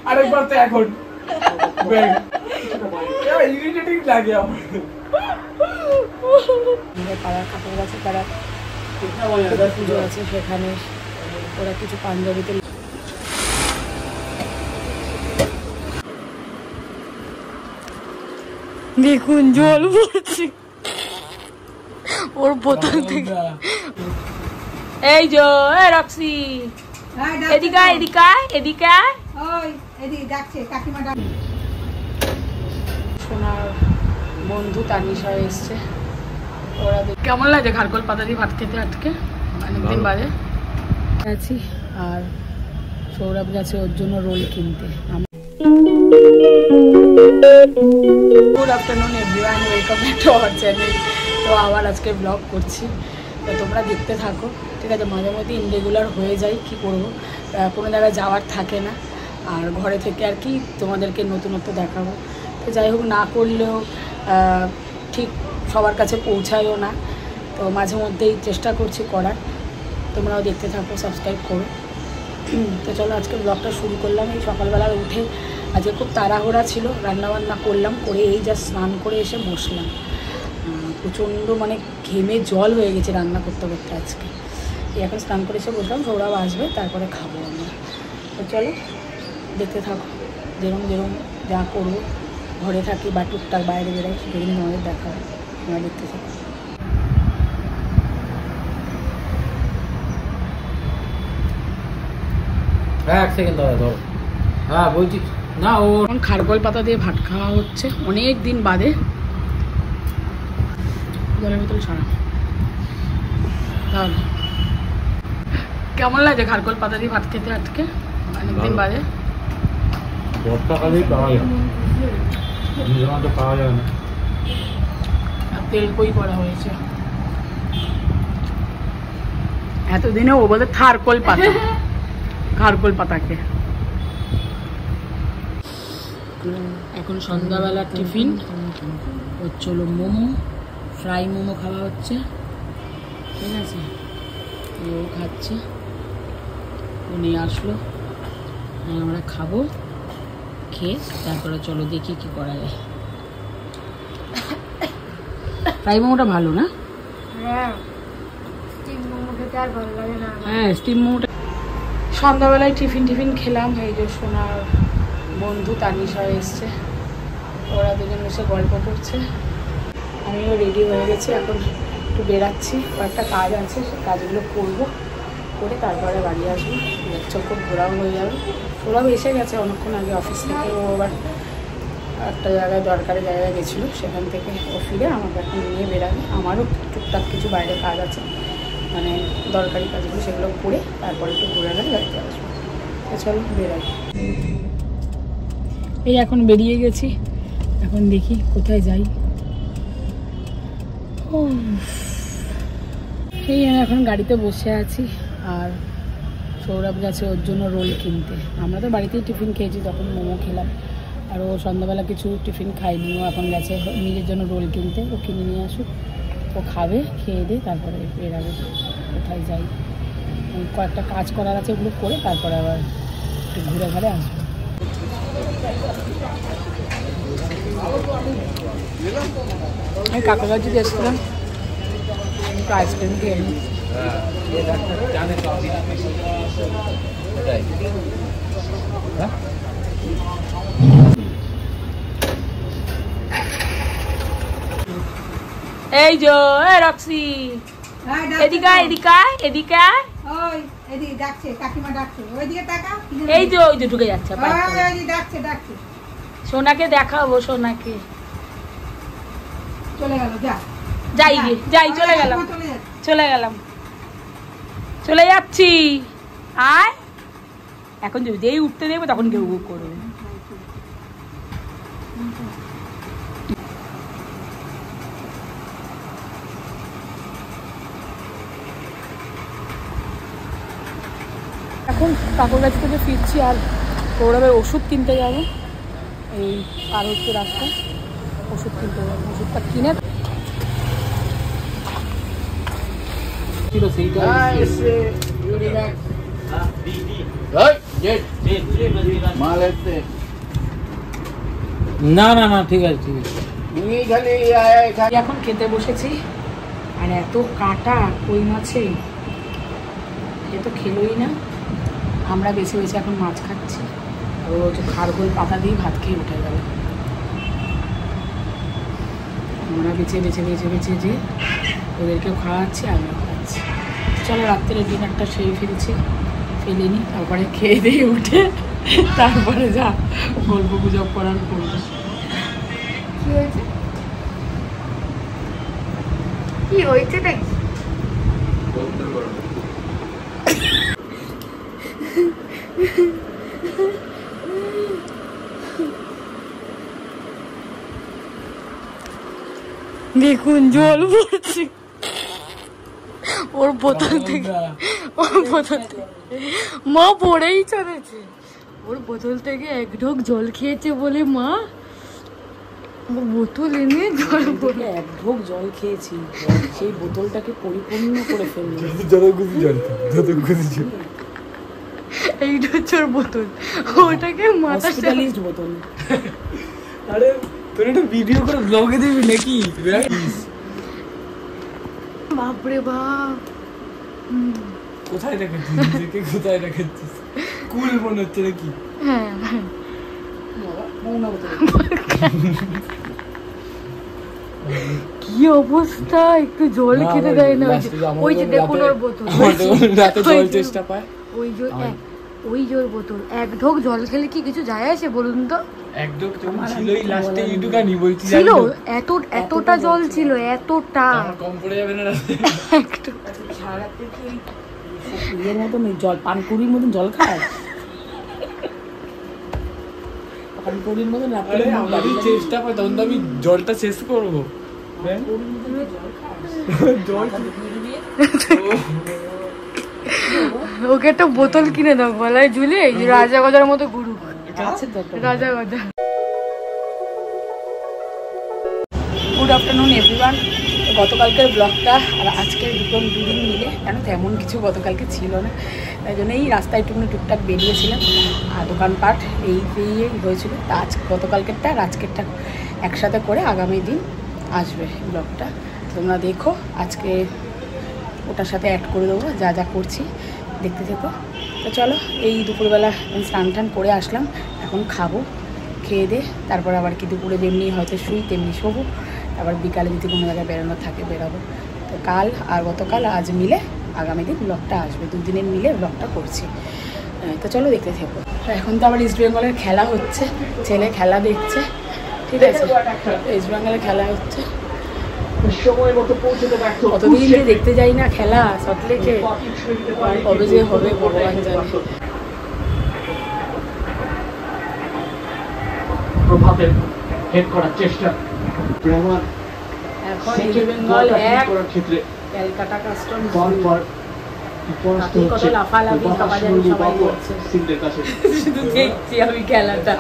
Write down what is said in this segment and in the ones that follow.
আরেকবার তো এখন ইরিটেটিং লাগে আমার। পাড়ার ঠাকুর আছে, তারা পুজো আছে, সেখানে ওরা কিছু পাঞ্জাবিতে দেখুন জল পড়ছে ওর বোতল থেকে। এই যে রক্সি, এদিকে এদিকে এদিকে সোনার বন্ধু তানিশা এসছে। ওরা কেমন লাগে খারকোল পাতা দিয়ে ভাত খেতে আজকে অনেকদিন বাদে আছি। আর সৌরভ গেছে ওর জন্য রোল কিনতে। Good afternoon everyone, welcome back to our channel. তো আবার আজকে ব্লগ করছি, তো তোমরা দেখতে থাকো, ঠিক আছে। মাঝে মধ্যে ইনরেগুলার হয়ে যায়, কী করবো, কোনো জায়গায় যাওয়ার থাকে না, আর ঘরে থেকে আর কি তোমাদেরকে নতুনত্ব দেখাবো। তো যাই হোক, না করলেও ঠিক সবার কাছে পৌঁছায়ও না, তো মাঝে মধ্যেই চেষ্টা করছি করার। তোমরাও দেখতে থাকো, সাবস্ক্রাইব করো। তো চলো আজকে ব্লগটা শুরু করলাম। এই সকালবেলা উঠে আজকে খুব তাড়াহুড়া ছিল, রান্নাবান্না করলাম, করে এই যা স্নান করে এসে বসলাম। প্রচণ্ড মানে ঘেমে জল হয়ে গেছে রান্না করতে করতে আজকে। এখন স্নান করে এসে বসলাম, সৌরভ আসবে তারপরে খাবো আমরা। তো চলো দেখতে থাকো, যেরকম যা করবো, ঘরে থাকি বা টুকটাক বাইরে বেরোই, সেগুলো তোমাদের দেখাবো, তোমরা দেখতে থাকো। এক সেকেন্ড দাঁড়া, ধরো। হ্যাঁ বলছি না, ও খারকোল পাতা দিয়ে ভাত খাওয়া হচ্ছে অনেক দিন বাদে। জলের বোতল ছাড়া তাহলে কেমন লাগে খারকোল পাতা দিয়ে ভাত খেতে আজকে অনেকদিন বাদে? বর্ষাকালেই পাওয়া যায়, তো পাওয়া যায় না। আর তেল কই করা হয়েছে এতদিনে, ও বলে থারকোল পাতা, খারকোল পাতাকে। এখন সন্ধ্যাবেলার টিফিন হচ্ছে হলো মোমো, ফ্রাই মোমো খাওয়া হচ্ছে, ঠিক আছে। ও খাচ্ছে, ও নিয়ে আসলো, আমরা খাবো, খেয়ে তারপরে চলো দেখি কি করা যায়। ফ্রাই মোমোটা ভালো না? হ্যাঁ, স্টিম মোমো খেতে আর ভালো লাগে না। হ্যাঁ, স্টিম মোমোটা। সন্ধ্যাবেলায় টিফিন খেলাম। এই যে সোনার বন্ধু তানিশা এসছে, ওরা দুজন এসে গল্প করছে। আমিও রেডি হয়ে গেছি, এখন একটু বেরাচ্ছি, কয়েকটা কাজ আছে, সে কাজগুলো করবো, করে তারপরে বাড়ি আসবো। চোখ ঘোরাও হয়ে যাবে। ওরাও এসে গেছে অনেকক্ষণ আগে অফিস থেকে, ও আবার একটা জায়গায় দরকারি জায়গায় গেছিলো, সেখান থেকে ও ফিরে আমাকে এখন নিয়ে বেরাবে। আমারও টুকটাক কিছু বাইরে কাজ আছে, মানে দরকারি কাজগুলো, সেগুলো করে তারপরে একটু ঘুরে গেলে বাড়িতে আসবো। চলো বেরাই। এই এখন বেরিয়ে গেছি, এখন দেখি কোথায় যাই। এই আমি এখন গাড়িতে বসে আছি, আর সৌরভ গেছে ওর জন্য রোল কিনতে। আমরা তো বাড়িতেই টিফিন খেয়েছি, তখন মোমো খেলাম, আর ও সন্ধ্যাবেলা কিছু টিফিন খাইনি, ও এখন গেছে নিজের জন্য রোল কিনতে। ও কিনে নিয়ে আসুক, ও খাবে, খেয়ে দিয়ে তারপরে বেরাবে কোথায় যাই। কয়েকটা কাজ করার আছে, ওগুলো করে তারপরে আবার একটু ঘুরে ঘুরে আসবো। আমি কাকার যদি এসেছিলাম, একটু আইসক্রিম খেয়ে নিই। এই যে রক্সি, এদিকে এদিকে এদিকে, এই যে ওই যে ঢুকে যাচ্ছে। সোনাকে দেখাবো, সোনাকে চলে গেল, যাই যাই, চলে গেলাম, চলে যাচ্ছি। আর এখন যদি যেই উঠতে দেবে তখন কেউ করবে। এখন কাকুর কাছ থেকে ফিরছি, আর সৌরভের ওষুধ কিনতে যাবো। এই আর হচ্ছে রাস্তা, ওষুধ কিনতে যাবো, ওষুধটা কিনে ছিল সেইটা না না না ঠিক আছে ঠিক আছে। এখন খেতে বসেছি আর এত কাটা কই মাছে, এ তো খেলোই না। আমরা বেছে বেছে এখন মাছ খাচ্ছি, আর ও হচ্ছে খারগোল পাতা দিয়ে ভাত খেয়ে উঠে গেল। আমরা বেছে বেছে বেছে বেছে যে ওদেরকেও খাওয়াচ্ছি, আমিও খাওয়াচ্ছি। চলো রাত্রে ডিনারটা সেরে ফেলছি, ফেলিনি, তারপরে খেয়ে দিয়ে উঠে তারপরে যা গল্প গুজব করার করবো। কি হয়েছে কি হয়েছে দেখি দেখুন জল পড়ছে ওর বোতল থেকে, মা পড়েই চলেছে। ওর বোতল থেকে এক ঢোক জল খেয়েছে বলে মা বোতল এনে জল পড়ে এক ঢোক জল খেয়েছি, সেই বোতলটাকে পরিপূর্ণ করে ফেলল। এইটা হচ্ছে ওর বোতল, ওটাকে মাথা স্পেশালিস্ট বোতল। আরে তোর একটা ভিডিও করে ব্লগে দিবি নাকি? বাপরে বাপ, কোথায় রেখেছিস নিজেকে, কোথায় রেখেছিস? কুল মনে হচ্ছে নাকি? হ্যাঁ কি অবস্থা, একটু জল খেতে দেয় না। ওই যে দেখুন ওর বোতল, রাতে জল চেষ্টা পায়, ওই যে ওর বোতল। এক ঢোক জল খেলে কি কিছু যায় আসে বলুন তো? এক ঢোক তো ছিলই, লাস্টে ইটুকানি বলছি ছিল, এতটা জল ছিল, এতটা কম পড়ে যাবে না রাতে? একটু সারাতে কি ইয়ের মতন জল, পানকুড়ির মতন জল খায়, পানকুড়ির মতন। আমি চেষ্টা পাই তখন তো আমি জলটা শেষ করবো। ওকে একটা বোতল কিনে দাও, গলায় ঝুলে রাজা গজার মতো ঘুরুক, রাজা গজা। Good afternoon everyone. গতকালকের ব্লগটা আর আজকের দুদিন মিলে, কেন তেমন কিছু গতকালকে ছিল না, তাই জন্য এই রাস্তায় টুকটাক বেরিয়েছিলাম আর দোকানপাট এই হয়েছিল। তা গতকালকেরটা আর আজকেরটা একসাথে করে আগামী দিন আসবে ব্লগটা, তোমরা দেখো। আজকে ওটার সাথে অ্যাড করে দেবো যা যা করছি, দেখতে থেকো। তো চলো, এই দুপুরবেলা স্নান টান করে আসলাম, এখন খাবো, খেয়ে দে তারপর আবার কি দুপুরে যেমনি হয়তো শুই তেমনি শোবো, আবার বিকালে যদি কোনো জায়গায় বেরোনোর থাকে বেরোবো। তো কাল আর গতকাল আজ মিলে আগামী দিন ব্লগটা আসবে, দুদিনের মিলে ব্লগটা করছি। তো চলো দেখতে থাকবো। এখন তো আবার ইস্ট বেঙ্গলের খেলা হচ্ছে, ছেলে খেলা দেখছে, ঠিক আছে? ইস্ট বেঙ্গলের খেলা হচ্ছে, কতদিন যে দেখতে যাই না খেলা সল্টলেকে, কবে যে হবে ভগবান জানে। প্রভাবের হেড করার চেষ্টা এখন ইস্ট বেঙ্গল এক, ক্যালকাটা কাস্টমস কত লাফালাফি কাবাজানি সবাই করছে, শুধু দেখছি আমি খেলাটা,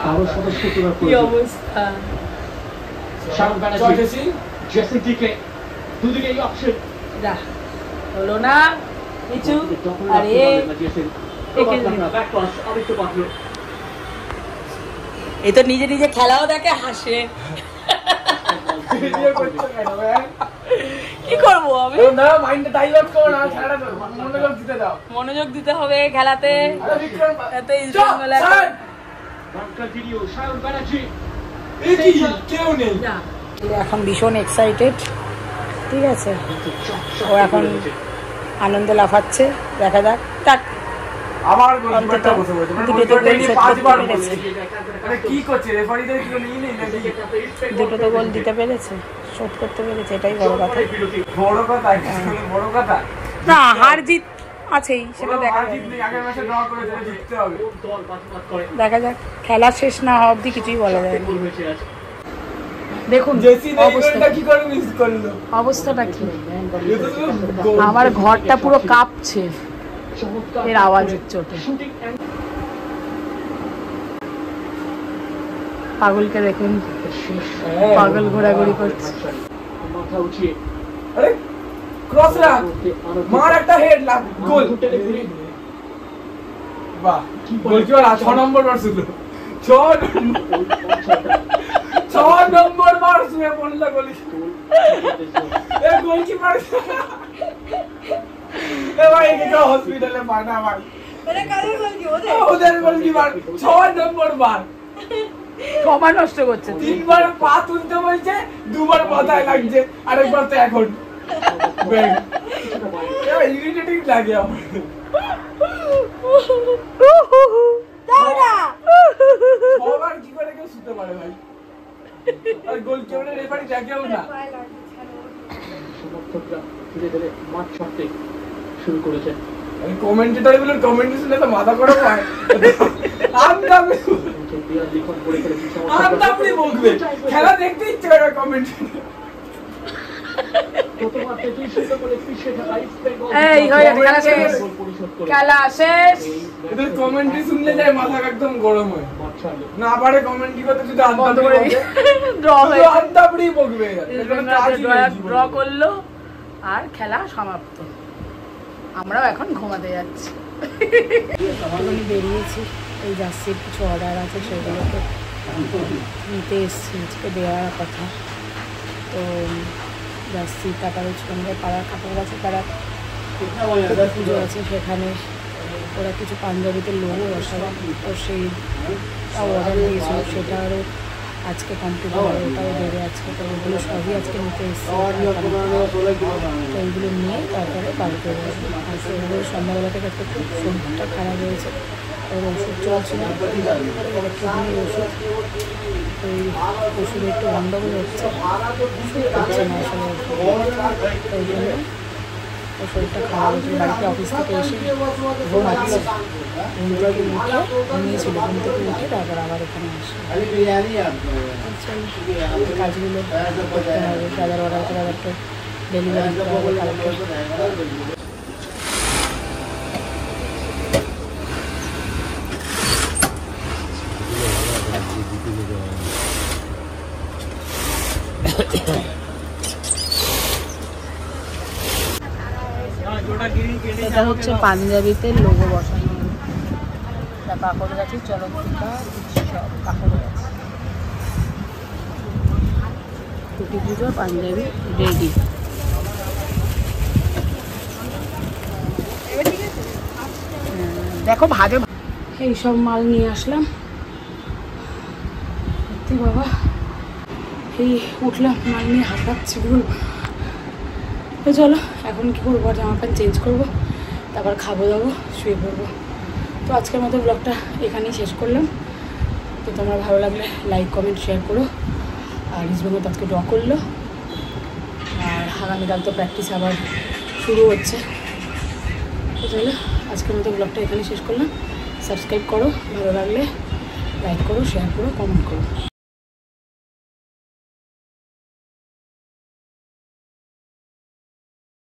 কি অবস্থা। হলো না কিছু, আরে এই তো নিজে নিজে খেলাও দেখে হাসে। কি করবো আমি, মনোযোগ দিতে হবে খেলাতে। এখন ভীষণ এক্সাইটেড, ঠিক আছে? ও এখন আনন্দে লাফাচ্ছে, দেখা যাক। টাক দুটো তো গোল দিতে পেরেছে, শোধ করতে পেরেছে, এটাই বড় কথা। না হার জিত আছেই, সেটা দেখা যাক। খেলা শেষ না হওয়া অব্দি কিছুই বলা যায় না। দেখুন অবস্থাটা কি, আমার ঘরটা পুরো কাঁপছে এর আওয়াজের চোটে। পাগলকে দেখুন, পাগল ঘোরাঘুরি করছে। ক্রস রাখ, মার একটা হেড লাগ, গোল। বাহ গোলকিপার 6 নম্বর বার ছিল 6 নম্বর বার শুয়ে পড়লো গোলকিপার এ ভাই এটা হসপিটালে পাঠা ভাই ওদের গোলকিপার 6 নম্বর বার সময় নষ্ট করছে 3বার পা তুলতে বলছে 2বার মাথায় লাগছে আরেকবার তো এখন ইরিটেটিং লাগে আমার সবার কি করে কেউ শুতে পারে ভাই আর গোলকিপারের রেফারি দেখেও না সমর্থকরা ধীরে ধীরে মাঠ ছাড়তে শুরু করেছে। কমেন্টেটর গুলোর কমেন্ট শুনলে তো মাথা গরম হয় আমদামি বকবে খেলা দেখতে ইচ্ছে করে কমেন্ট খেলা শেষ এদের কমেন্ট্রি শুনলে যায় মাথা একদম গরম হয় না পারে কমেন্ট্রি করতে যদি আমদামি বকবে ড্র করলো আর খেলা সমাপ্ত। আমরাও এখন ঘুমাতে যাচ্ছি। বেরিয়েছি এই জার্সির কিছু অর্ডার আছে সেগুলোকে নিতে এসেছি, আজকে দেওয়ার কথা। তো জার্সি কাটার আমাদের পাড়ার কাপড় আছে, তারা পুজো আছে সেখানে ওরা কিছু পাঞ্জাবিতে লোগো বসাবে, তো সেই অর্ডার দিয়েছিল সেটারও আজকে কমপ্লিট হবে, ওটাও দেবে আজকে। তো ওগুলো সবই আজকে নিতে এসেছি, তো এইগুলো নিয়ে তারপরে বাড়িতে যাবো। আর সেগুলো সন্ধ্যাবেলা থেকে একটা খুব শরীরটা খারাপ হয়েছে, ওর ওষুধ চলছিল ইলেকট্রনিক ওষুধ, তো এই ওষুধে একটু গন্ডগোল হচ্ছে না আসলে, ওই জন্য ওর শরীরটা খারাপ হয়েছিল। বাড়িতে অফিস থেকে এসে ঘুমাচ্ছে, ঘুম থেকে উঠে ঘুমিয়েছিল, ঘুম থেকে উঠে তারপর আবার এখানে আসে। কাজগুলো করতে হবে, দাদার অর্ডার করে দাদাকে ডেলিভারি দিতে হবে কালকে। এটা হচ্ছে পাঞ্জাবিতে লোগো বসানো, কাপড় গাছি চলন্তিকা সব কাপড় গাছ, টুপি পুজো পাঞ্জাবি রেডি। দেখো ভাজে এইসব মাল নিয়ে আসলাম। সত্যি বাবা এই উঠলাম, মাল নিয়ে হাঁপাচ্ছি বলবো। তো চলো এখন কী করবো, জামা প্যান্ট চেঞ্জ করবো, তারপর খাবো দাবো, শুয়ে পড়বো। তো আজকের মতো ব্লগটা এখানেই শেষ করলাম। তো তোমরা ভালো লাগলে লাইক কমেন্ট শেয়ার করো। আর রিজবেঙ্গল তো আজকে ড্র করলো, আর আগামীকাল তো প্র্যাকটিস আবার শুরু হচ্ছে। তো চলো আজকের মতো ব্লগটা এখানেই শেষ করলাম। সাবস্ক্রাইব করো, ভালো লাগলে লাইক করো, শেয়ার করো, কমেন্ট করো।